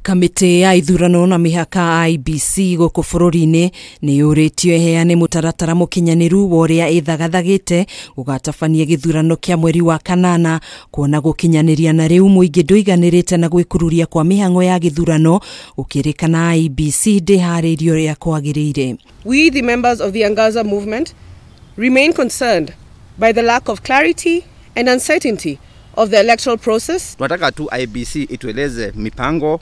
Kamiti ya ithurano na mihaka IEBC goko bururi-ini ni yuritio heane mutaratara mukinyaniru wa uria ithagathagite gugatabania githurano kia mweri wa kanana kuona gukinyaniria na riu muingi nduiganirite na gwikururia kwa mihango ya githurano ukirikana IEBC ndiharirio ria kwagirire. We, the members of the Angaza Movement, remain concerned by the lack of clarity and uncertainty of the electoral process. Tunataka tu IEBC itueleze mipango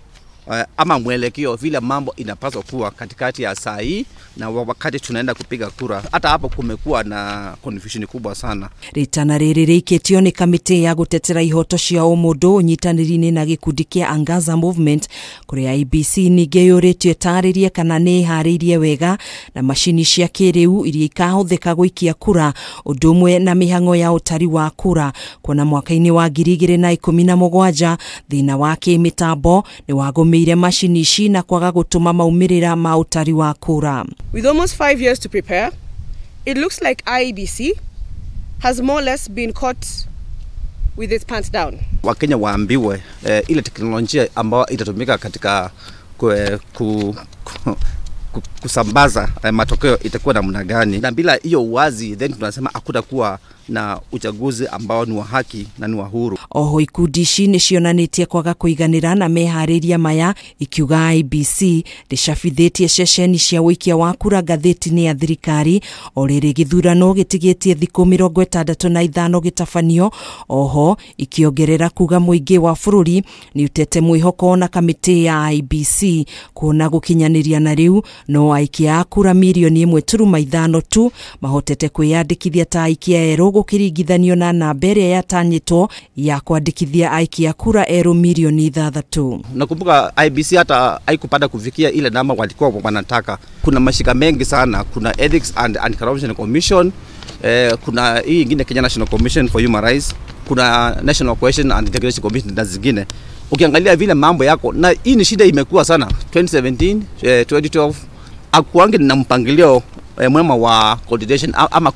ama mwelekeo vile mambo inapaswa kuwa katikati ya saa hii na wakati tunaenda kupiga kura. Hata hapo kumekuwa na confusion kubwa sana. Ritana riri riketio ni kamiti ya gutetera ihoto cia umundu unyitaniri-ini na gikundi kia Angaza Movement kuria IEBC ninge yuritio taririe kana ni haririe wega na mashini cia kiriu iria ikahuthika gwikia kura udumwe na mihango ya utari wa kura kuona mwaka-ini wa 2017 thina wa kimitambo ni wagumire mashini ici na kwaga gutuma maumirira ma utari wa kura. With almost 5 years to prepare, it looks like IEBC has more or less been caught with its pants down. Wakenya waambiwe ile teknolojia ambayo itatumika katika kusambaza matokeo itakuwa namna gani, na bila hiyo uwazi then tunasema hakutakuwa na uchaguzi ambao ni wa haki na ni wa huru. Oho ikundi ici nicionanitie kwaga kuiganira na mehariria maya ikiuga IEBC ricabithitie ceceni cia wikia wa kura ngatheti-ini ya thirikari o riri githurano gitigitie thiku 65 gitabanio. Oho ikiongerera kuga muingi wa bururi ni utete mwihoko na kamiti ya IEBC kuona gukinyaniria na riu no aikia kura milioni 1.5 tu mahotete kwiyandikithia ta aikia ero gukiringithanio na nambere ya tanyito ya kwandikithia aikia kura ero milioni 6. Nakumbuka IEBC hata haikupata kufikia ile namba walikuwa wanataka. Kuna mashika mengi sana, kuna Ethics and Anti-Corruption Commission, kuna hii ingine Kenya National Commission for Human Rights, kuna National Cohesion and Integration Commission na zingine. Ukiangalia vile mambo yako, na hii ni shida imekuwa sana 2017, 2012 akuange na mpangilio mwema wa coordination ama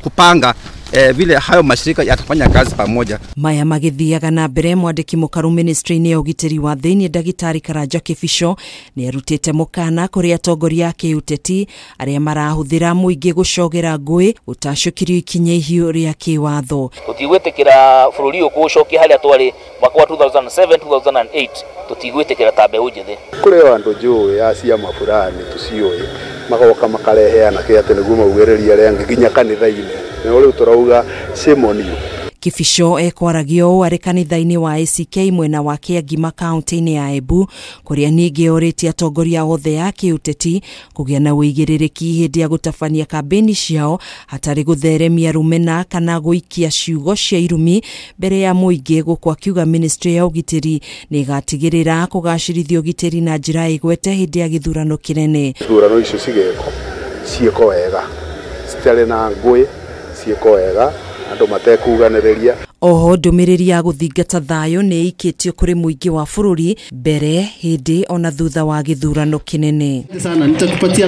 kupanga vile hayo mashirika yatafanya kazi pamoja. Maya magithiaga na mbere mwandiki mukaru ministry-ini ya ugitiri wa thiini Ndagitari Karanja Kibisho ni arutite mukana kuri atongoria ake uteti aria marahuthira muingi gucogera ngui utacukirio ikinya ihio ria kiwatho. Tutigwitikira bururi ukucokia haria twari mwaka wa 2007 2008 tutigwitikira tabe ujithi kuri andu njui ya ciama fulani tucioi magoka makareheana kiate niguo maugiriria rengi ginya kanitha-ini na uri turauga shemoni. Kibisho ekwaragio ari kanitha-ini wa ACK mwena wa Kiagima county-ini ya Embu kuria ningi oritie atongoria othe ya kiuteti kugia na wigiririki hindi ya gutabania kambeni ciao hatari gutheremia rumena kana guikia ciugo cia irumi mbere ya muingi gukwa kiuga ministry ya ugitiri ni gatigirira kugacirithio ugitiri na njira igwete hindi ya githurano kinene. Ithurano icio cieko wega citare na ngui cieko wega andu matekuganiriria. Oho ndumiriri ya guthingata thayo ni ikitio kuri muingi wa bururi mbere hindi ona thutha wa githurano kinene. Sana nitakupatia